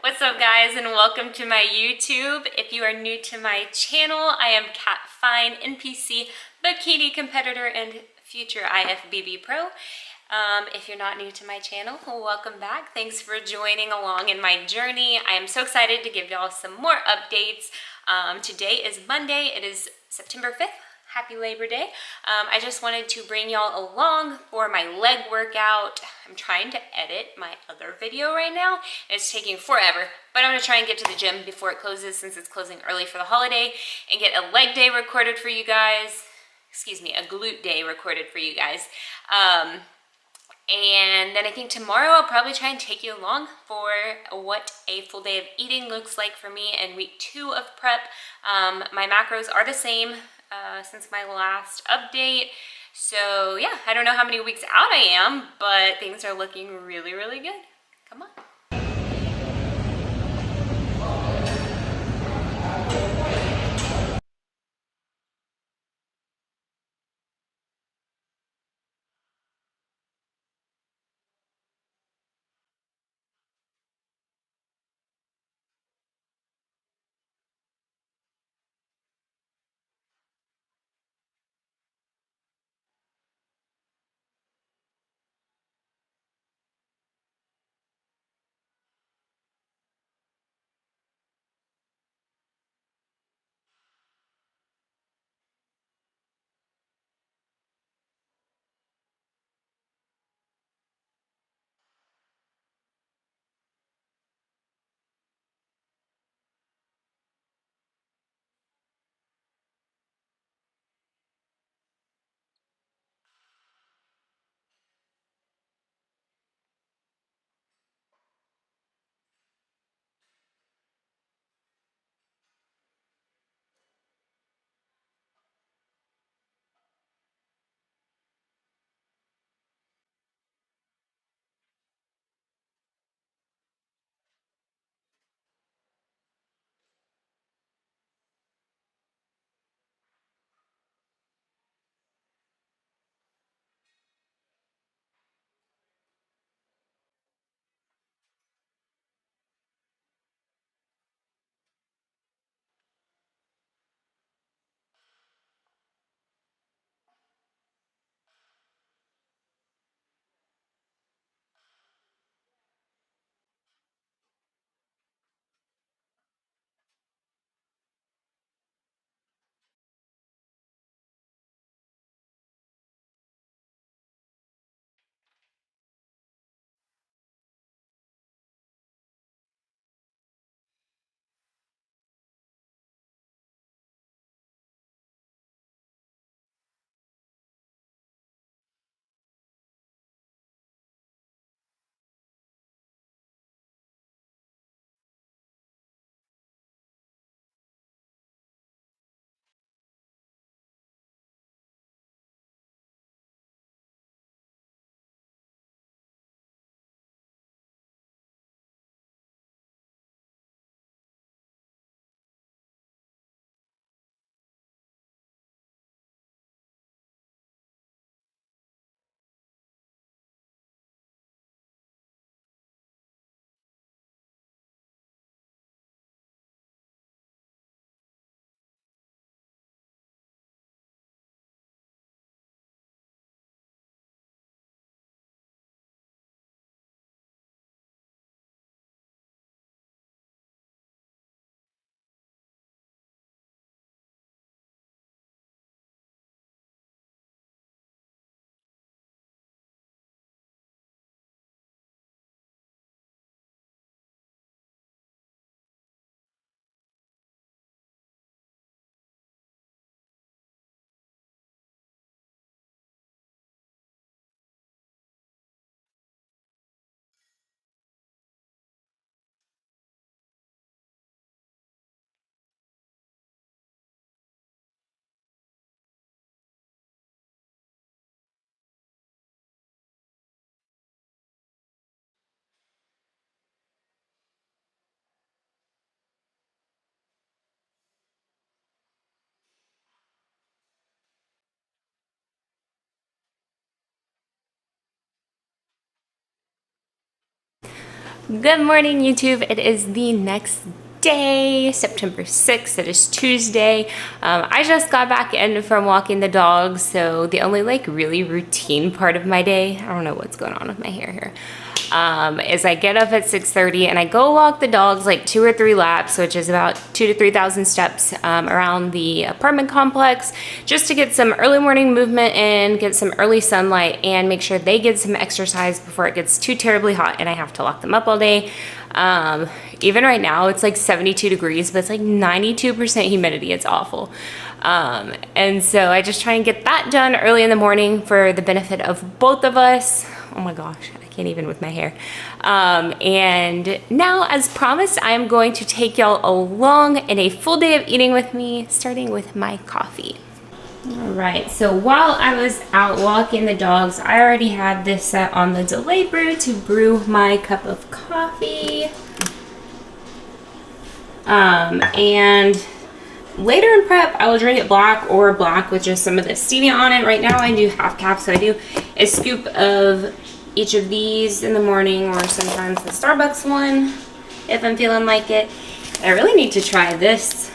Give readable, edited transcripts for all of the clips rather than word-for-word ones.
What's up guys, and welcome to my YouTube. If you are new to my channel, I am Cat Fine, NPC Bikini competitor and future IFBB pro. If you're not new to my channel, welcome back. Thanks for joining along in my journey. I am so excited to give y'all some more updates. Today is Monday. It is September 5th. Happy Labor Day. I just wanted to bring y'all along for my leg workout. I'm trying to edit my other video right now. It's taking forever, but I'm gonna try and get to the gym before it closes since it's closing early for the holiday and get a leg day recorded for you guys. Excuse me, a glute day recorded for you guys. And then I think tomorrow I'll probably try and take you along for what a full day of eating looks like for me in week 2 of prep. My macros are the same since my last update. So yeah, I don't know how many weeks out I am, but things are looking really, really good. Come on. Good morning, YouTube. It is the next day, September 6th. It is Tuesday. I just got back in from walking the dogs, so the only like really routine part of my day, I don't know what's going on with my hair here, is I get up at 6:30 and I go walk the dogs like 2 or 3 laps, which is about 2,000 to 3,000 steps around the apartment complex, just to get some early morning movement in, get some early sunlight, and make sure they get some exercise before it gets too terribly hot and I have to lock them up all day. Even right now it's like 72 degrees, but it's like 92% humidity. It's awful. And so I just try and get that done early in the morning for the benefit of both of us. Oh my gosh, I can't even with my hair. And now, as promised, I am going to take y'all along in a full day of eating with me, starting with my coffee. All right, so while I was out walking the dogs, I already had this set on the delay brew to brew my cup of coffee. And later in prep, I will drink it black or black with just some of the stevia on it. Right now I do half cap, so I do a scoop of each of these in the morning, or sometimes the Starbucks one if I'm feeling like it. I really need to try this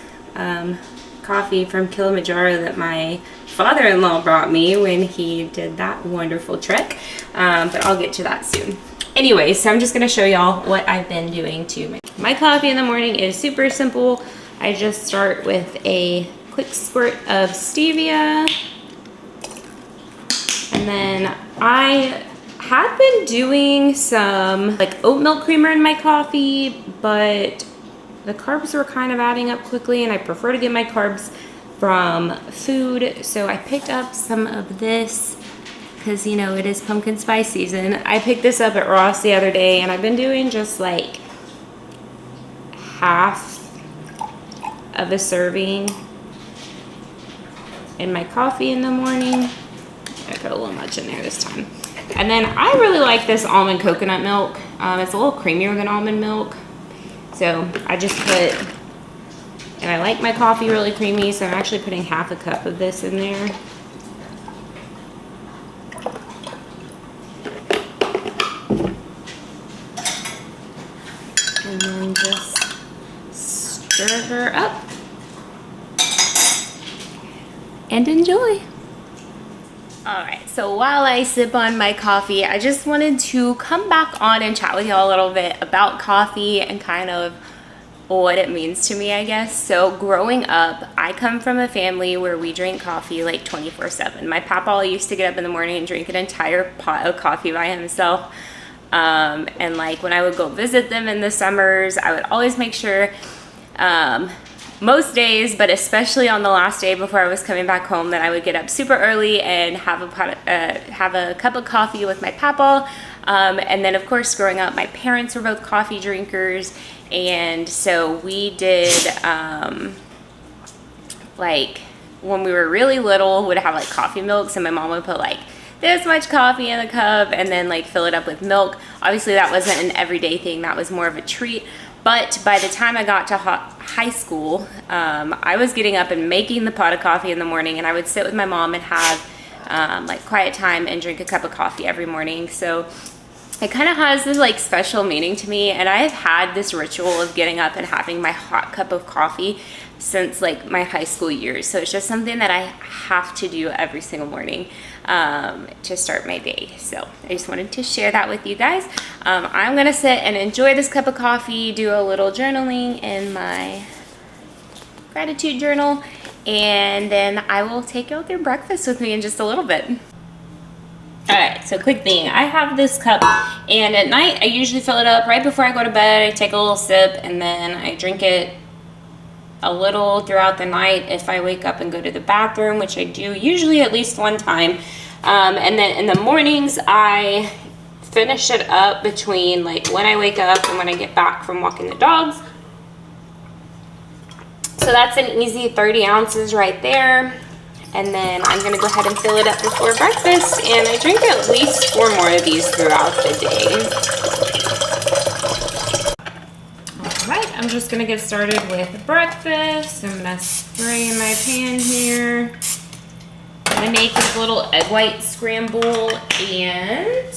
coffee from Kilimanjaro that my father-in-law brought me when he did that wonderful trek, but I'll get to that soon. Anyway, so I'm just going to show y'all what I've been doing to my coffee in the morning. Is super simple. I just start with a quick squirt of stevia, and then I have been doing some like oat milk creamer in my coffee, but the carbs were kind of adding up quickly and I prefer to get my carbs from food. So I picked up some of this because, you know, it is pumpkin spice season. I picked this up at Ross the other day and I've been doing just like half of a serving in my coffee in the morning. I put a little much in there this time. And then I really like this almond coconut milk. It's a little creamier than almond milk. So I just put, and I like my coffee really creamy, so I'm actually putting half a cup of this in there. And then just stir her up and enjoy. Alright, so while I sip on my coffee, I just wanted to come back on and chat with y'all a little bit about coffee and kind of what it means to me, I guess. So growing up, I come from a family where we drink coffee like 24/7. My papa used to get up in the morning and drink an entire pot of coffee by himself. And like when I would go visit them in the summers, I would always make sure, most days, but especially on the last day before I was coming back home, that I would get up super early and have a cup of coffee with my papa. And then of course, growing up, my parents were both coffee drinkers, and so we did like when we were really little, would have like coffee milk. So my mom would put like this much coffee in the cup and then like fill it up with milk. Obviously that wasn't an everyday thing, that was more of a treat. But by the time I got to high school, I was getting up and making the pot of coffee in the morning, and I would sit with my mom and have like quiet time and drink a cup of coffee every morning. So it kind of has this like special meaning to me, and I have had this ritual of getting up and having my hot cup of coffee since like my high school years. So it's just something that I have to do every single morning to start my day. So I just wanted to share that with you guys. I'm gonna sit and enjoy this cup of coffee, do a little journaling in my gratitude journal, and then I will take y'all through breakfast with me in just a little bit. Alright, so quick thing, I have this cup, and at night I usually fill it up right before I go to bed. I take a little sip and then I drink it a little throughout the night if I wake up and go to the bathroom, which I do usually at least one time. And then in the mornings I finish it up between like when I wake up and when I get back from walking the dogs. So that's an easy 30 ounces right there. And then I'm gonna go ahead and fill it up before breakfast, and I drink at least 4 more of these throughout the day. Alright, I'm just gonna get started with breakfast. I'm gonna spray in my pan here. I'm gonna make this little egg white scramble and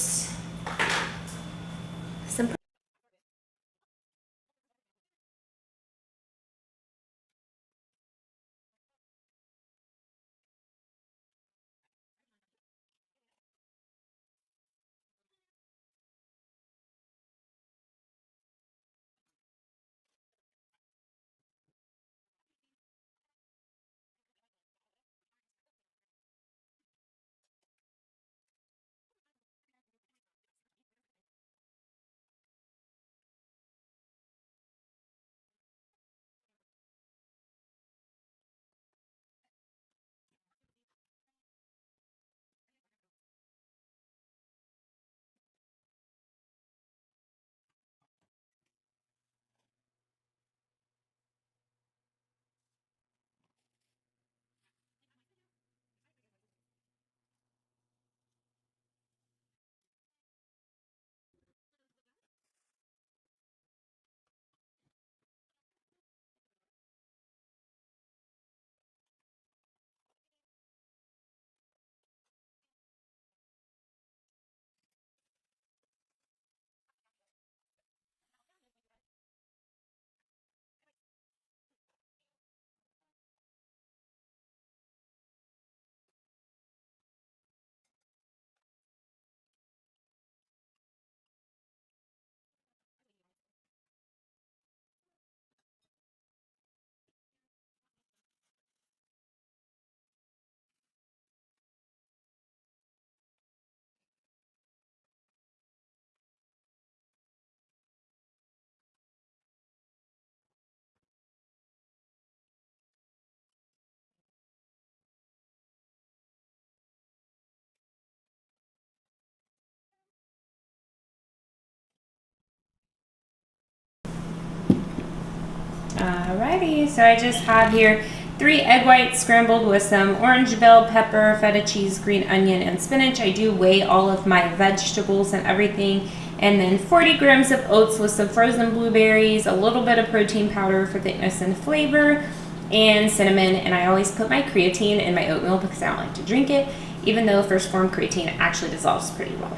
Alrighty, so I just have here 3 egg whites scrambled with some orange bell pepper, feta cheese, green onion, and spinach. I do weigh all of my vegetables and everything. And then 40 grams of oats with some frozen blueberries, a little bit of protein powder for thickness and flavor, and cinnamon. And I always put my creatine in my oatmeal because I don't like to drink it, even though first form creatine actually dissolves pretty well.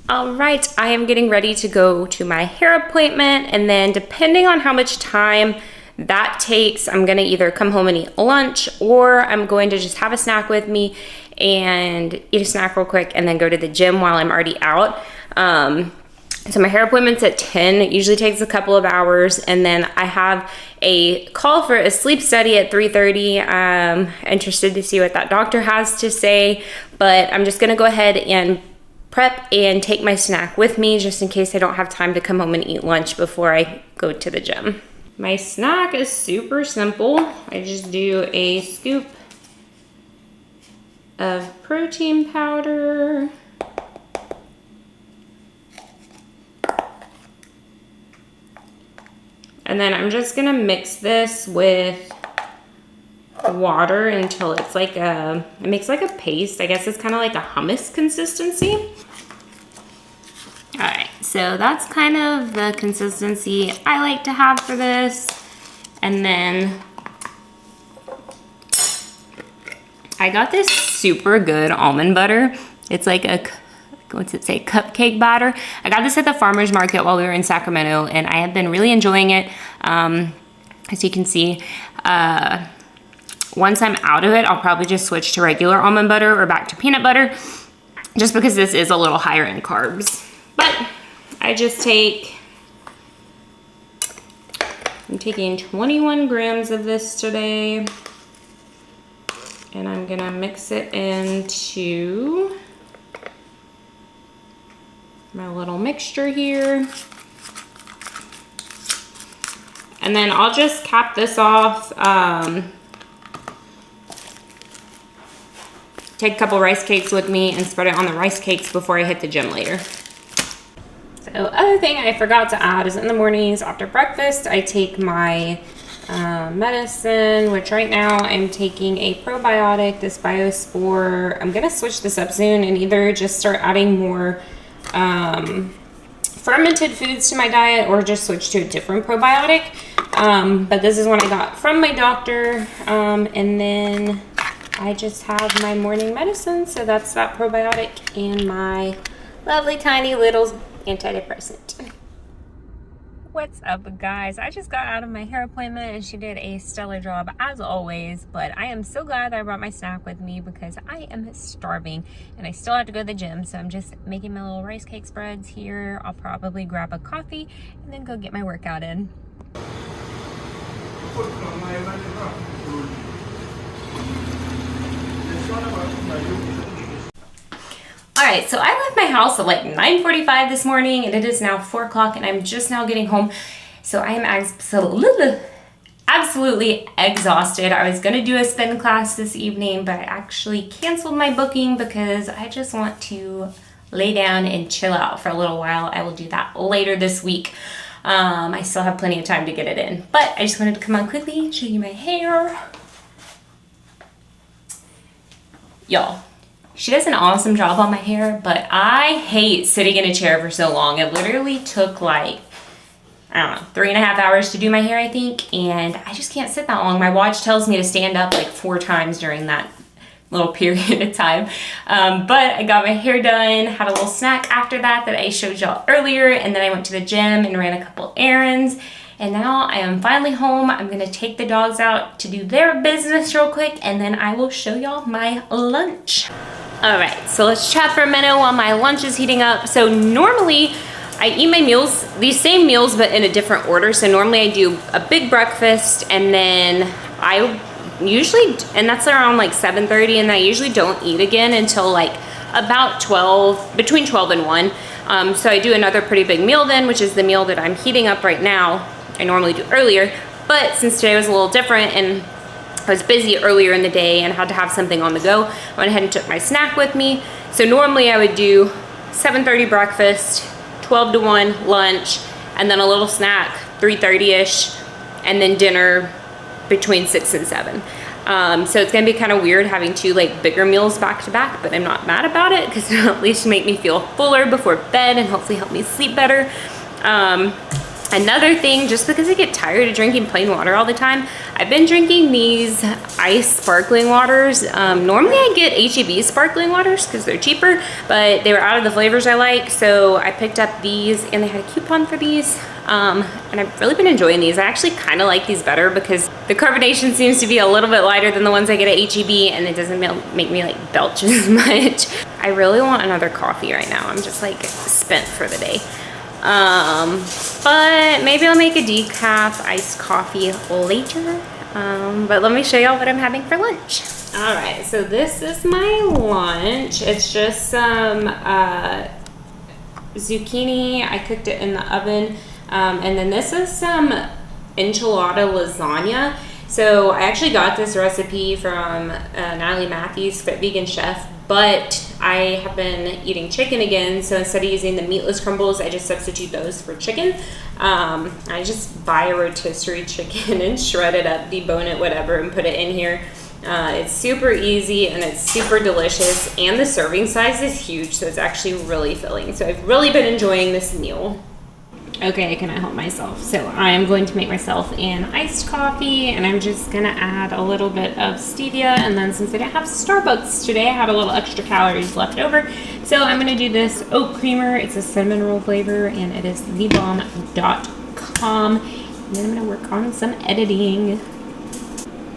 All right, I am getting ready to go to my hair appointment, and then depending on how much time that takes, I'm gonna either come home and eat lunch, or I'm going to just have a snack with me and eat a snack real quick and then go to the gym while I'm already out. So my hair appointment's at 10. It usually takes a couple of hours, and then I have a call for a sleep study at 3:30. Interested to see what that doctor has to say, but I'm just gonna go ahead and prep and take my snack with me just in case I don't have time to come home and eat lunch before I go to the gym. My snack is super simple. I just do a scoop of protein powder, and then I'm just gonna mix this with water until it's like it makes like a paste. I guess it's kind of like a hummus consistency. All right, so that's kind of the consistency I like to have for this. And then I got this super good almond butter. It's like a, what's it say, cupcake batter. I got this at the farmer's market while we were in Sacramento, and I have been really enjoying it. As you can see, once I'm out of it, I'll probably just switch to regular almond butter or back to peanut butter, just because this is a little higher in carbs. But I just I'm taking 21 grams of this today, and I'm gonna mix it into my little mixture here. And then I'll just cap this off, take a couple rice cakes with me and spread it on the rice cakes before I hit the gym later. So other thing I forgot to add is in the mornings after breakfast, I take my medicine, which right now I'm taking a probiotic, this Biospore. I'm gonna switch this up soon and either just start adding more fermented foods to my diet or just switch to a different probiotic. But this is one I got from my doctor, and then I just have my morning medicine. So that's that probiotic and my lovely tiny little antidepressant. What's up, guys? I just got out of my hair appointment and she did a stellar job as always, but I am so glad that I brought my snack with me because I am starving and I still have to go to the gym. So I'm just making my little rice cake spreads here. I'll probably grab a coffee and then go get my workout in. Alright, so I left my house at like 9:45 this morning and it is now 4 o'clock and I'm just now getting home. So I am absolutely exhausted. I was gonna do a spin class this evening, but I actually canceled my booking because I just want to lay down and chill out for a little while. I will do that later this week. I still have plenty of time to get it in, but I just wanted to come on quickly and show you my hair. Y'all, she does an awesome job on my hair, but I hate sitting in a chair for so long. It literally took like, I don't know, 3.5 hours to do my hair, I think, and I just can't sit that long. My watch tells me to stand up like 4 times during that little period of time. But I got my hair done, had a little snack after that I showed y'all earlier, and then I went to the gym and ran a couple errands. And now I am finally home. I'm gonna take the dogs out to do their business real quick, and then I will show y'all my lunch. All right, so let's chat for a minute while my lunch is heating up. So normally I eat my meals, these same meals, but in a different order. So normally I do a big breakfast, and then I usually, and that's around like 7:30, and I usually don't eat again until like about 12, between 12 and 1. So I do another pretty big meal then, which is the meal that I'm heating up right now. I normally do earlier, but since today was a little different and I was busy earlier in the day and had to have something on the go, I went ahead and took my snack with me. So normally I would do 7:30 breakfast, 12 to 1 lunch, and then a little snack 3:30ish, and then dinner between 6 and 7. So it's gonna be kind of weird having 2 like bigger meals back to back, but I'm not mad about it because it'll at least make me feel fuller before bed and hopefully help me sleep better. Another thing, just because I get tired of drinking plain water all the time, I've been drinking these iced sparkling waters. Normally I get H-E-B sparkling waters because they're cheaper, but they were out of the flavors I like, so I picked up these and they had a coupon for these. And I've really been enjoying these. I actually kind of like these better because the carbonation seems to be a little bit lighter than the ones I get at H-E-B, and it doesn't make me like belch as much. I really want another coffee right now. I'm just like spent for the day. But maybe I'll make a decaf iced coffee later. But let me show y'all what I'm having for lunch. All right, so this is my lunch. It's just some zucchini. I cooked it in the oven. And then this is some enchilada lasagna. So I actually got this recipe from Natalie Matthews, Fit Vegan Chef, but I have been eating chicken again. So instead of using the meatless crumbles, I just substitute those for chicken. I just buy a rotisserie chicken and shred it up, debone it, whatever, and put it in here. It's super easy and it's super delicious, and the serving size is huge, so it's actually really filling. So I've really been enjoying this meal. Okay, can I help myself? So I am going to make myself an iced coffee, and I'm just gonna add a little bit of stevia, and then since I didn't have Starbucks today, I had a little extra calories left over. So I'm gonna do this oat creamer. It's a cinnamon roll flavor, and it is thebomb.com. And then I'm gonna work on some editing.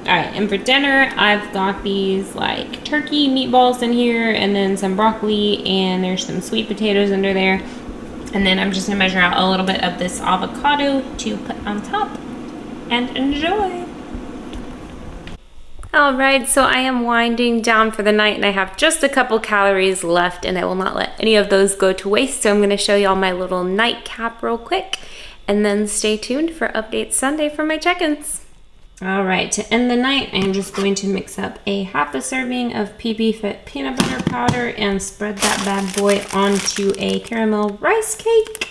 All right, and for dinner, I've got these like turkey meatballs in here, and then some broccoli, and there's some sweet potatoes under there. And then I'm just gonna measure out a little bit of this avocado to put on top and enjoy. All right, so I am winding down for the night, and I have just a couple calories left, and I will not let any of those go to waste. So I'm gonna show y'all my little nightcap real quick, and then stay tuned for updates Sunday for my check-ins. All right, to end the night, I am just going to mix up a half a serving of PB Fit peanut butter powder and spread that bad boy onto a caramel rice cake.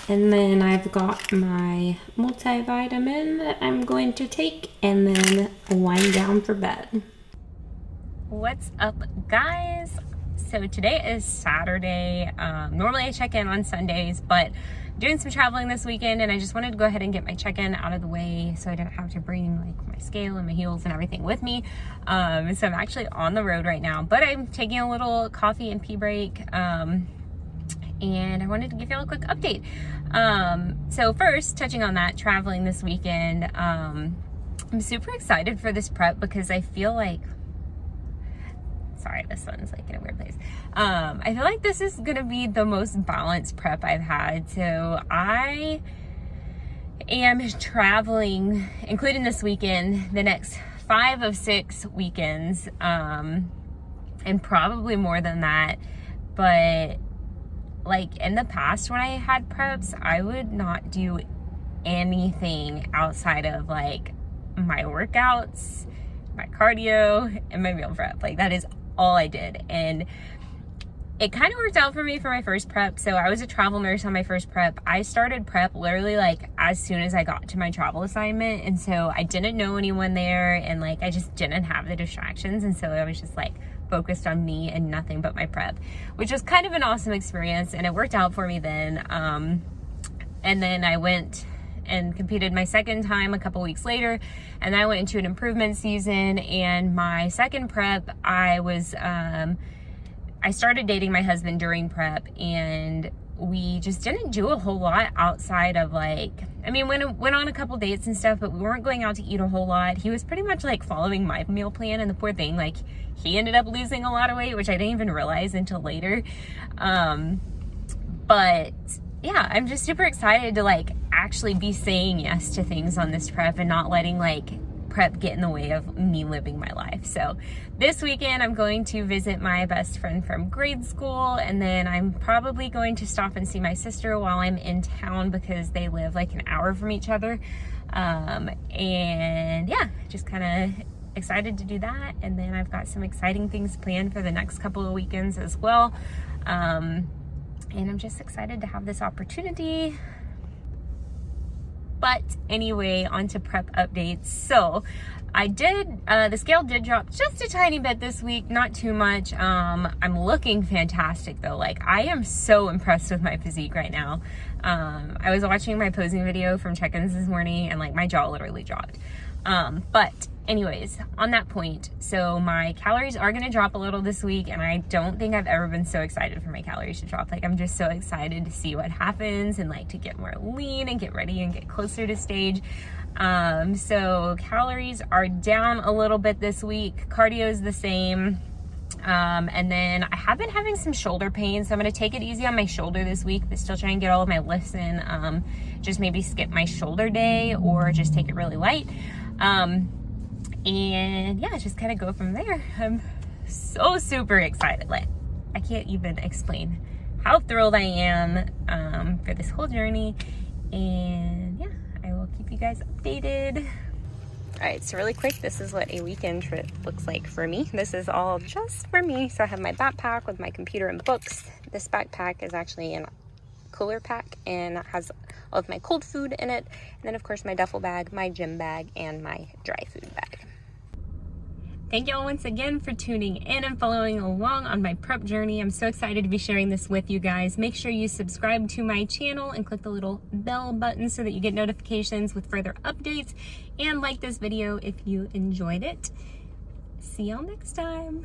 And then I've got my multivitamin that I'm going to take and then wind down for bed. What's up, guys? So today is Saturday. Normally I check in on Sundays, but doing some traveling this weekend, and I just wanted to go ahead and get my check-in out of the way so I didn't have to bring like my scale and my heels and everything with me. So I'm actually on the road right now, but I'm taking a little coffee and pee break, and I wanted to give y'all a quick update. So first, touching on that, traveling this weekend, I'm super excited for this prep because I feel like, sorry, this one's like in a weird place. I feel like this is gonna be the most balanced prep I've had. So I am traveling, including this weekend, the next 5 of 6 weekends, and probably more than that. But like in the past when I had preps, I would not do anything outside of like my workouts, my cardio, and my meal prep. Like that is all I did, and it kind of worked out for me for my first prep. So I was a travel nurse on my first prep. I started prep literally like as soon as I got to my travel assignment, and so I didn't know anyone there, and like I just didn't have the distractions, and so I was just like focused on me and nothing but my prep, which was kind of an awesome experience, and it worked out for me then. And then I went and competed my second time a couple weeks later, and I went into an improvement season. And my second prep, I started dating my husband during prep, and we just didn't do a whole lot outside of like, I mean, went on a couple dates and stuff, but we weren't going out to eat a whole lot. He was pretty much like following my meal plan, and the poor thing, like he ended up losing a lot of weight, which I didn't even realize until later. But yeah, I'm just super excited to like actually be saying yes to things on this prep and not letting like prep get in the way of me living my life. So this weekend I'm going to visit my best friend from grade school, and then I'm probably going to stop and see my sister while I'm in town because they live like an hour from each other. And yeah, just kind of excited to do that. And then I've got some exciting things planned for the next couple of weekends as well. And I'm just excited to have this opportunity. But anyway, on to prep updates. So I did, the scale did drop just a tiny bit this week, not too much. I'm looking fantastic though. Like, I am so impressed with my physique right now. I was watching my posing video from check-ins this morning and like my jaw literally dropped. But anyways, on that point, so my calories are going to drop a little this week, and I don't think I've ever been so excited for my calories to drop. Like, I'm just so excited to see what happens and like to get more lean and get ready and get closer to stage. So calories are down a little bit this week. Cardio is the same. And then I have been having some shoulder pain, so I'm going to take it easy on my shoulder this week, but still try and get all of my lifts in. Just maybe skip my shoulder day or just take it really light. And yeah, just kind of go from there. I'm so super excited. Like, I can't even explain how thrilled I am for this whole journey. And yeah, I will keep you guys updated. All right, so really quick, this is what a weekend trip looks like for me. This is all just for me. So I have my backpack with my computer and books. This backpack is actually a cooler pack and has all of my cold food in it. And then of course my duffel bag, my gym bag, and my dry food bag. Thank y'all once again for tuning in and following along on my prep journey. I'm so excited to be sharing this with you guys. Make sure you subscribe to my channel and click the little bell button so that you get notifications with further updates, and like this video if you enjoyed it. See y'all next time.